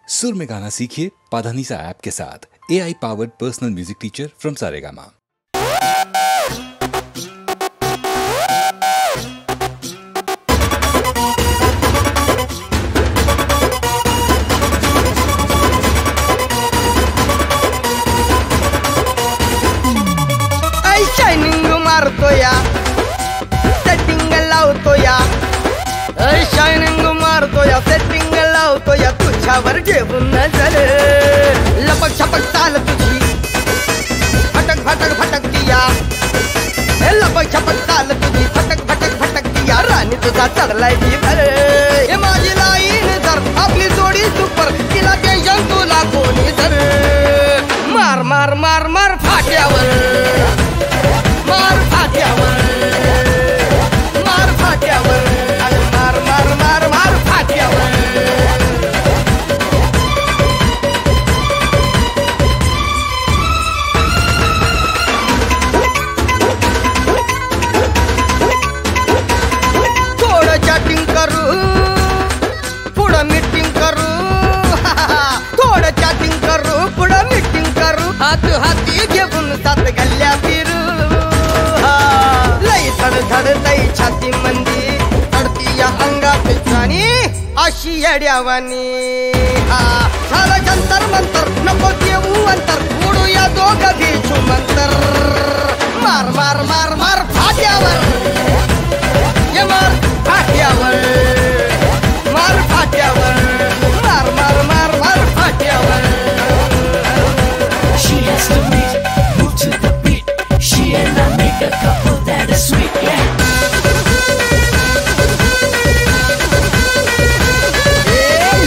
सुर में गाना सीखिए पाधानीसा ऐप के साथ। AI powered personal music teacher from Saregama. Shining मारतो या सेटिंग लावतो या शायनिंग मारतो या सेटिंग लावतो या तुझ्यावर घेऊन नजर लपक छपक चाल तुझी फटक फटक फटकतीया लपक छपक चाल तुझी फटक फटक फटकतीया राणी तुझा चढलाय भर हे माझी लाईन धर आपली जोडी सुपर तिला टेन्शन तुला कोणी धर मार मार मार मार फाट्यावर मार फाट्यावर मार फाट्यावर मार मार मार मार फाट्यावर थोडं चॅटिंग करू पुढं मीटिंग करू थोडं चॅटिंग करू पुढं मीटिंग करू हात हाती घेऊन सात गल्ल्या फिरू लई धड धड लई छाती मंदी चढती या अंगात जाणी अशी येड्यावानी झालं जंतर मंतर नको देऊ अंतर उडूया दोघं घेऊ मंतर मार मार मार मार फाट्यावर ये मार फाट्यावर मार फाट्यावर मार मार मार मार फाट्यावर She has to meet, move to the beat. She and I make a couple that is sweet, yeah.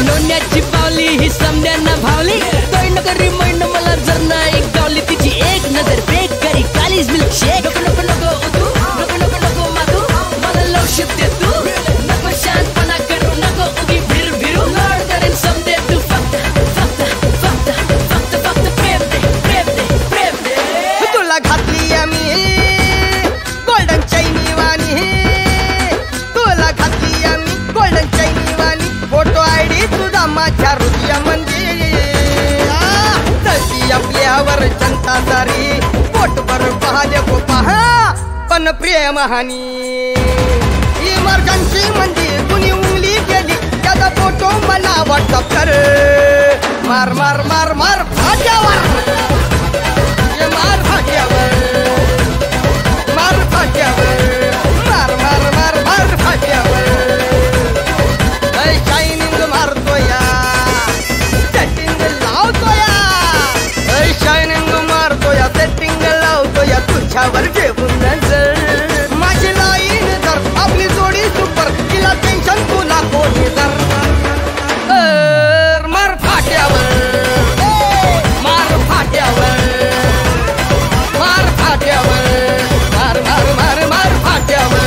लोण्याची पावली ही समद्यांना भावली तोय नको रिमाइंड मला जर नाही गावली तिची एक नजर ब्रेक करी कालीज मिल्क शेक नको नको नको उतू नको नको नको मातू मला लव शिप दे तू नको शांतपणा करू नको उगी भिर भिरू लॉर्ड करेन समदे तू फक्त प्रेम दे तुला घातली आम्ही गोल्डन चैनी वाणी तुला घातली आम्ही गोल्डन चैनी वाणी फोटो आयडी तुझा माझ्या हृदयामध्ये तशी आपल्यावर जनता सारी पोटभर पाहले गो पहा पण प्रेम हानी इमर्जन्सी म्हणजे कुणी उंगली गेली त्याचा फोटो मला व्हॉट्सअप कर मार मार मार मार फाट्यावर मार फाट्यावर मार फाट्यावर मार मार मार मार फाट्यावर शायनिंग मारतो या सेटिंग लावतो या शायनिंग मारतो या सेटिंग लावतो या तुझ्यावर घेऊन नजर माझी लाईन धर आपली जोडी सुपर तिला टेन्शन तुला कोणी धर मार फाट्यावर मार फाट्यावर मार फाट्यावर मार मार मार मार फाट्यावर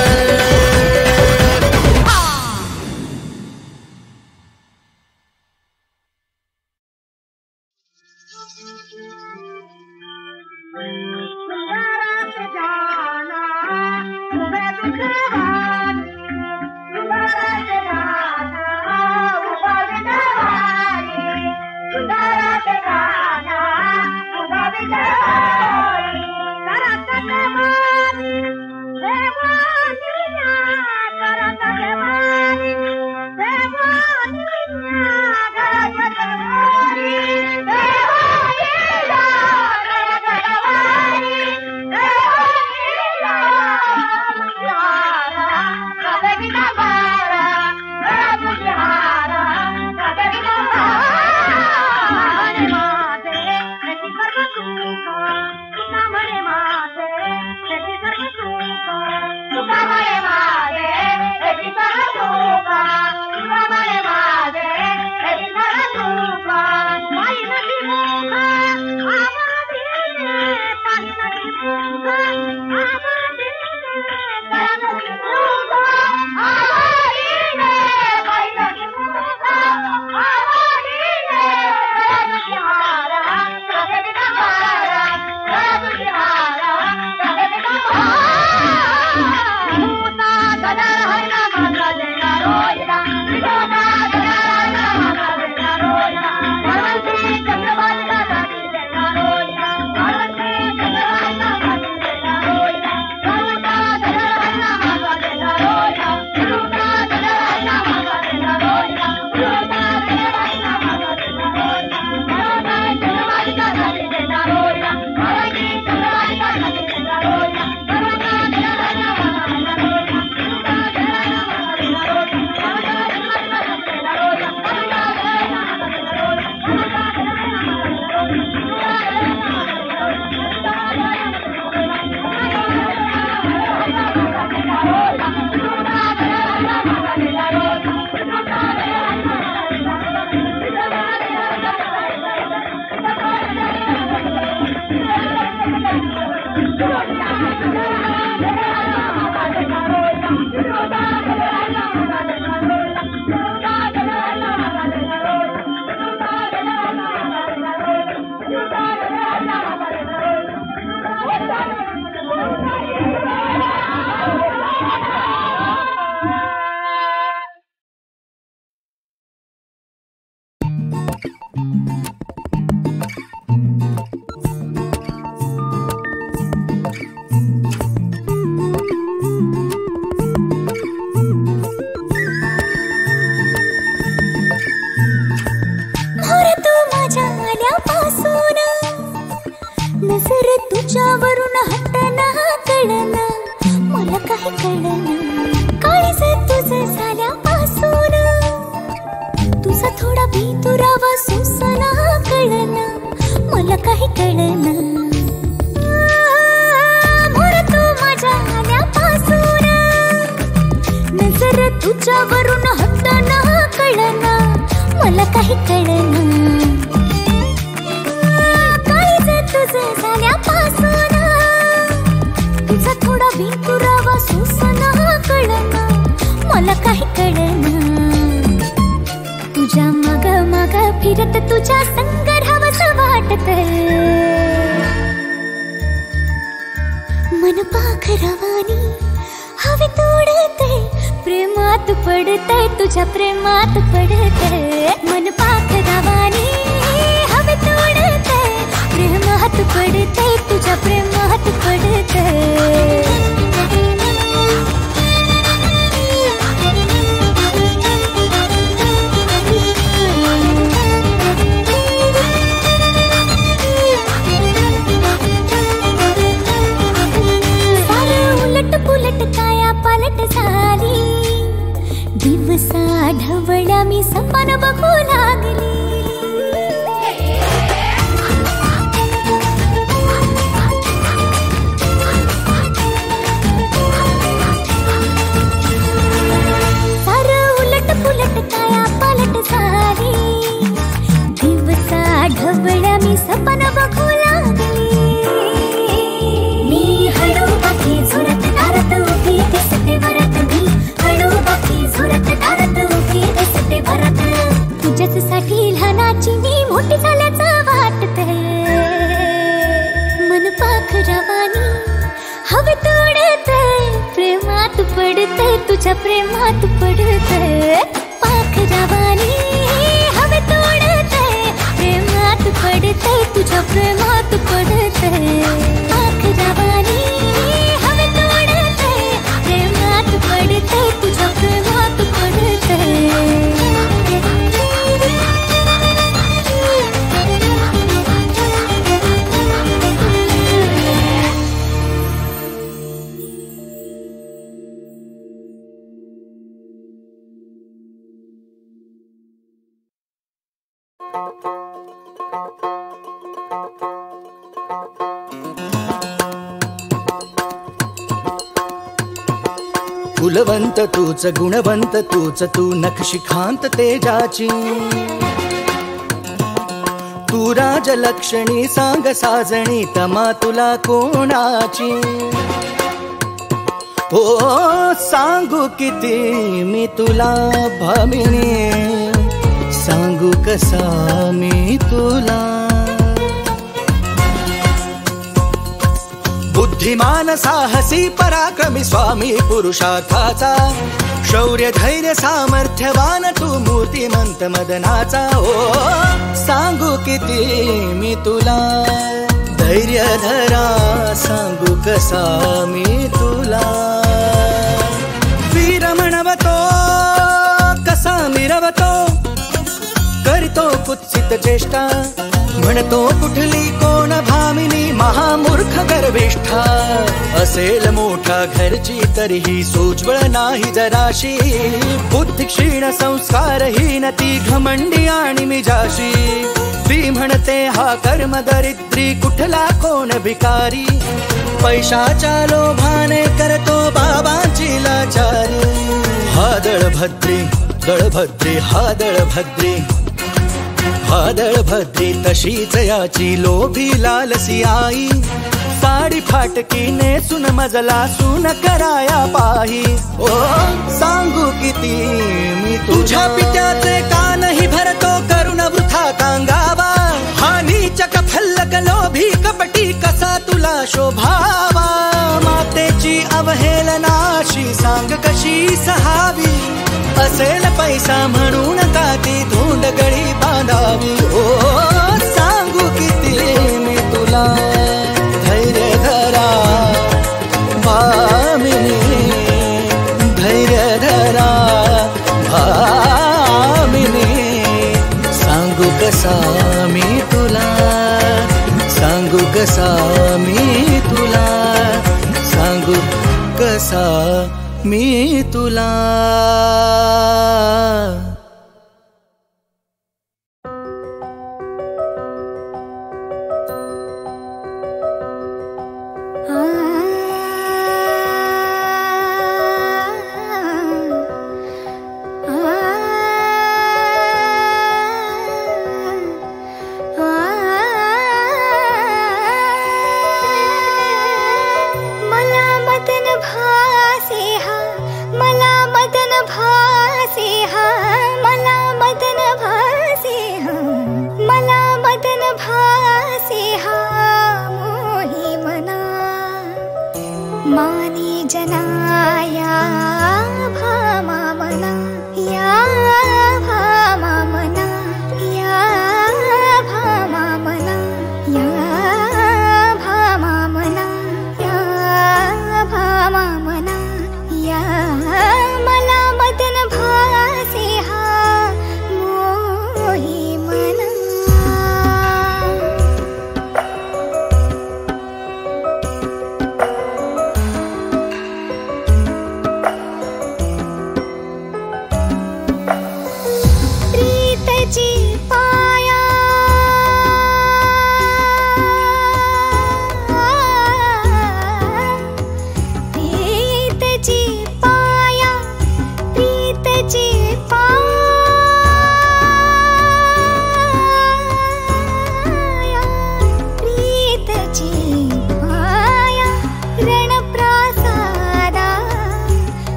विंचुरावा सुसना कळना मला काही कळना मोर तू माझ्या आल्यापासून नजर तुझ्यावरून हटना कळना मला काही कळना काळीज तुझं झाल्यापासून तुझा थोडा विंचुरावा सुसना कळना मला काही कळना तुझ्या माग माग फिरत तुझ्या संग राहावंसं वाटत मन पाखरावानी हवेत उडते प्रेमात पडते तुझ्या प्रेमात पडते मन पाखरावानी हवेत उडते प्रेमात पडते तुझ्या प्रेमात पडते दिवसा ढवळ्या मी सपन बघू लागली सारं उलट पुलट काया पालट झाली दिवसा ढवळ्या मी सपन बघू लागली मी हळू बाकी झुरत दारात उभी दिसते वरत मी हळू बाकी झुरत दारात उभी दिसते वरत तुझ्यासाठी लहानाची मी मोठी झाल्याचं वाटते मन पाखरावानी हवेत उडते प्रेमात पडते तुझ्या प्रेमात पडते पाखरावानी हवेत उडते प्रेमात पडते तुझ्या प्रेमात पडते पाखरावानी हवेत उडते प्रेमात पडते तुझ्या प्रेमात पडते फुलवंत तूच गुणवंत तूच तू नक्षिखांत तेजाची तू राजलक्ष्मी सांग साजणी तमा तुला कोणाची ओ सांगू किती मी तुला भामिनी सांगू कसा मी तुला बुद्धिमान साहसी पराक्रमी स्वामी पुरुषार्थाचा शौर्य धैर्य सामर्थ्यवान तू मूर्तिमंत मदनाचा ओ सांगू किती मी तुला धैर्य धरा सांगू कसा मी तुला वीर म्हणवतो कसा मिरवतो करतो कुत्सित चेष्टा म्हणतो कुठली कोण भामिनी महामूर्ख गर्विष्ठा असेल मोठा घरची तरीही सोज्वळ नाही जराशी बुद्धी क्षीण संस्कारहीन ती घमंडी आणि मिजाशी ती म्हणते हा कर्म दरिद्री कुठला कोण भिकारी पैशाच्या लोभाने करतो बाबांची लाचारी हा दळभद्री दळभद्री हा दळभद्री हादळ भद्री तशीच याची लोभी लालसी आई साडी फाटकी नेसून मजला सून कराया पाही ओ सांगू किती मी तुझ्या पित्याचे कानही भरतो करुण वृथा कांगावा हा नीच कफल्लक लोभी कपटी कसा तुला शोभावा मातेची अवहेलनाशी सांग कशी सहावी असेल पैसा म्हणून का ती धोंड गळी बांधावी ओ सांगू किती मी तुला धैर्य धरा भामिनी धैर्य धरा भामिनी सांगू कसा मी तुला सांगू कसा मी तुला सांगू कसा मी तुला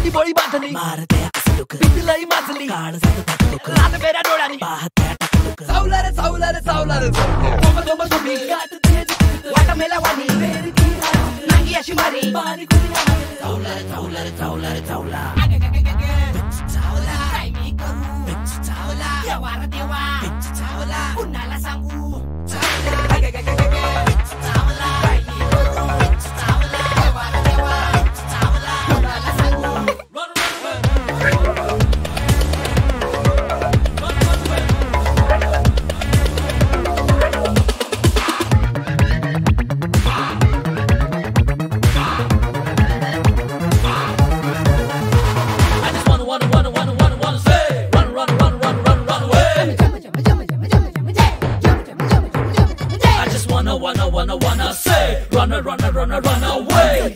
बोळी बांधली मारते असलुक पिपलाई माजली काळ जातो टाकलुक रात मेऱ्या डोळ्यांनी पाहते टाकलुक चावला रे चावला रे चावला रे तोम तोम तुम्ही गात तेज वाटा मेला वाणी फेरी की नांगी अशी मारी पाणी कुणी चावला रे चावला रे चावला रे चावला चावला काय मी करू चावला देवा रे देवा चावला कुणाला सांगू चावला चावला काय मी करू चावला देवा रे देवा चावला कुणाला सांगू wanna say run away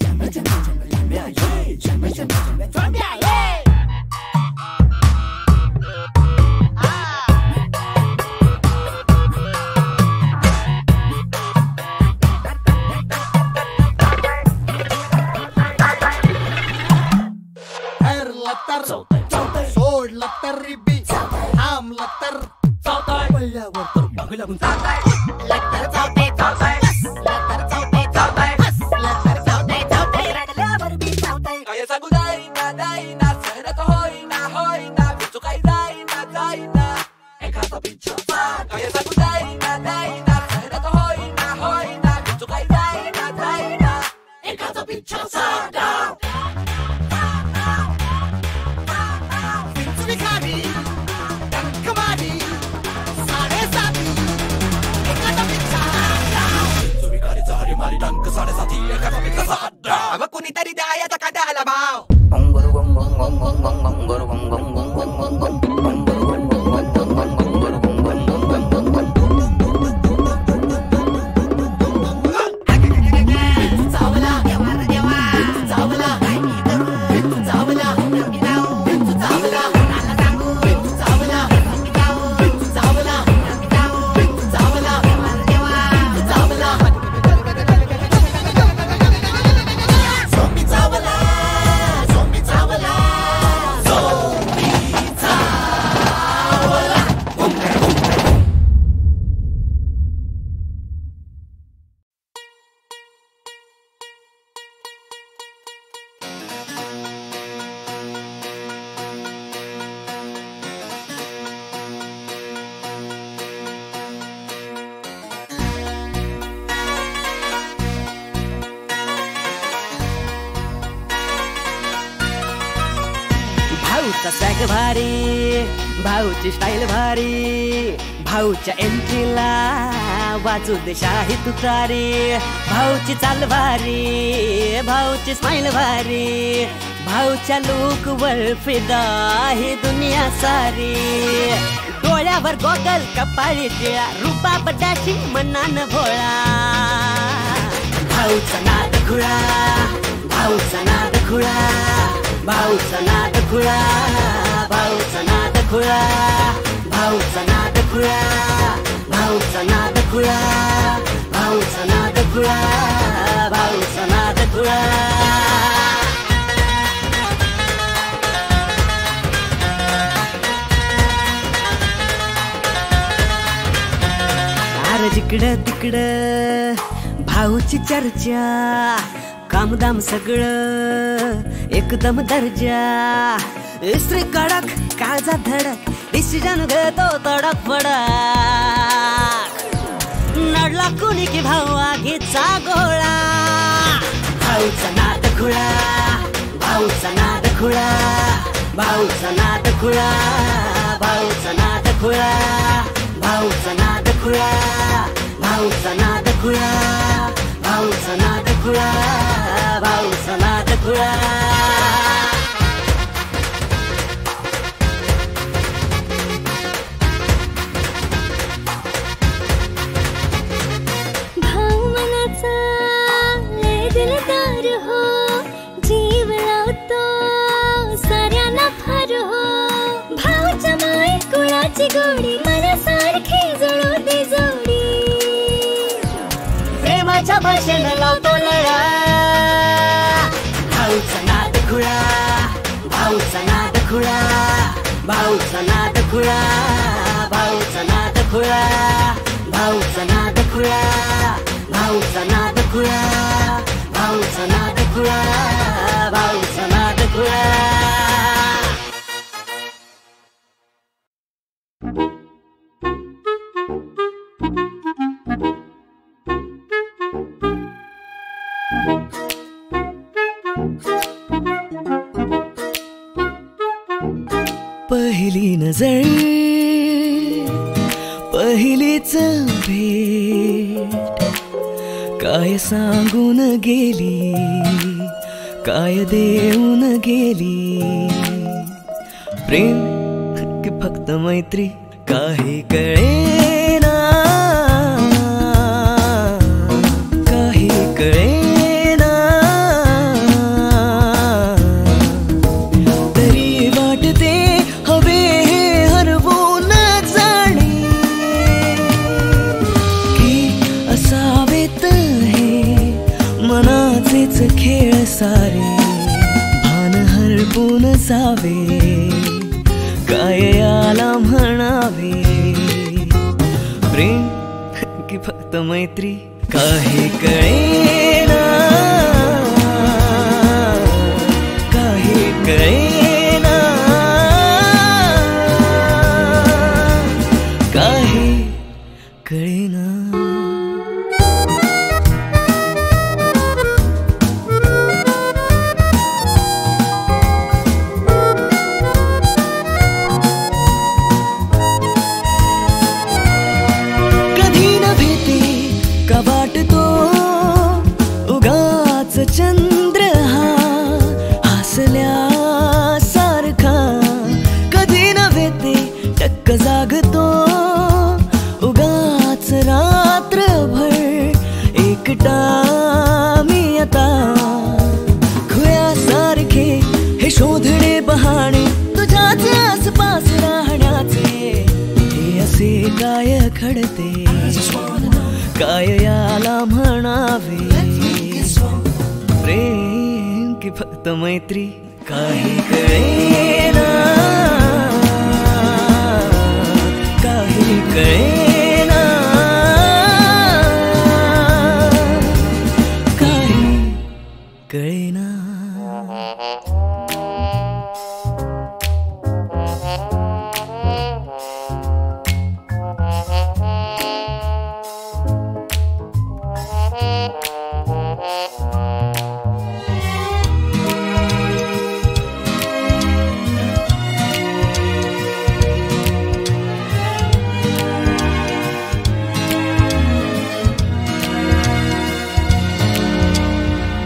सोड लतर रिबी थांब लतर पहिल्यावर तर बघ लागून लतर चावते चावते लतर चावते चावते लतर चावते चावते रडल्यावर बी चावते काय सांगू दाईना सहन का होईना बिचू काय जाईना एखादा पिच्छा काय सांगू दाईना सहन का होईना बिचू काय जाईना एखादा पिच्छा साडा अब कुणीतरी द्यायचा का द्यायला भाव भाऊचा स्वॅग भारी भाऊची स्टाईल भारी भाऊच्या एंट्रीला वाजू दे शाही तुतारी भाऊची चाल भारी भाऊची स्माईल भारी भाऊच्या लुक वर फिदा ही दुनिया सारी डोळ्यावर गोगल कपाळी टिळा रूपाब डॅशिंग मनान भोळा भाऊचा नाद खुळा भाऊचा नाद खुळा भाऊचा नाद खुळा भाऊचा नाद खुळा भाऊचा नाद खुळा भाऊचा नाद खुळा भाऊचा नाद खुळा भाऊचा नाद खुळा अरे जिकडं तिकडं भाऊची चर्चा कामदाम सगळं एकदम दर्जा इस्त्री कडक काळजा धडक डिसिजन घेतो तडक फडक नडला कुणी की भाऊ आगीचा गोळा भाऊचा नाद खुळा भाऊचा नाद खुळा भाऊचा नाद खुळा भाऊचा नाद खुळा भाऊचा नाद खुळा भाऊचा नाद खुळा भाऊचा नाद खुळा भाऊचा नाद खुळा प्रेमाची गोडी मनासारखी जळू दे जोडी प्रेमाच्या भाषेनं लावतो लळा भाऊचा नाद खुळा भाऊचा नाद खुळा भाऊचा नाद खुळा भाऊचा नाद खुळा भाऊचा नाद खुळा भाऊचा नाद खुळा भाऊचा नाद खुळा भाऊचा नाद खुळा पहिली नजर पहिलीच भेट काय सांगून गेली काय देऊन गेली प्रेम की फक्त मैत्री काही कळेना काही कळेना तरी वाटते हवे हे हरवून जाणे की असावेत हे मनाचेच खेळ सारे भान हरपून जावे काय याला म्हणावे प्रेम की फक्त मैत्री काही कळेना काही कळेना काही कळेना चंद्र हा हसल्या सारखा कधी नव्हे ते टक्क जागतो उगाच रात्रभर एकटा मी आता खुळ्यासारखे हे शोधणे बहाणे तुझ्याच आसपास राहण्याचे हे असे काय घडते काय याला म्हणावे प्रेम की फक्त मैत्री काही कळेना काही कळेना काही कळेना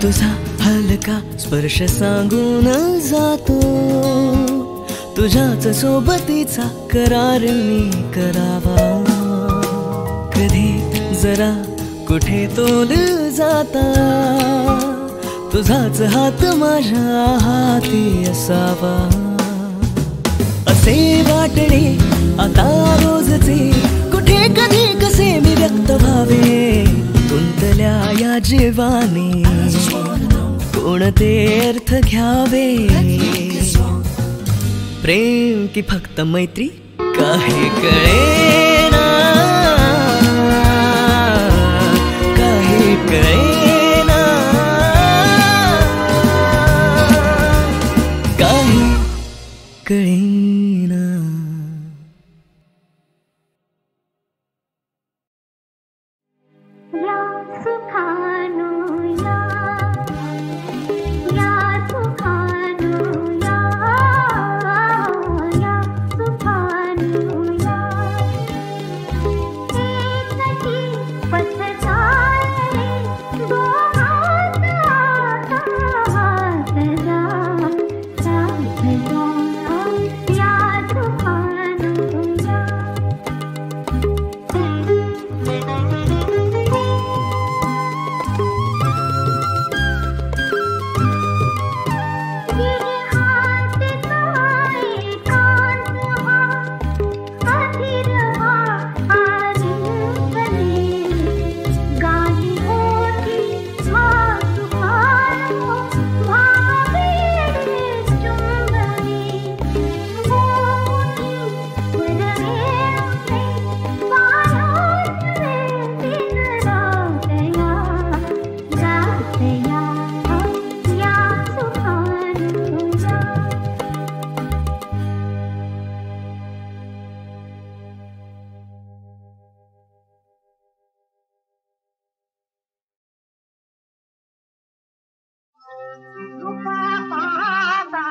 तुझा हलका स्पर्श सांगून जातो तुझ्याच सोबतीचा करार मी करावा कधी जरा कुठे तोल जाता तुझाच हात माझ्या हाती असावा असे वाटणे आता रोजचे कुठे कधी कसे मी व्यक्त व्हावे गुंतल्या या जीवाने कोणते अर्थ घ्यावे प्रेम की फक्त मैत्री काही कळेना काही कळेना काही कळेना पथ कृपा पाहता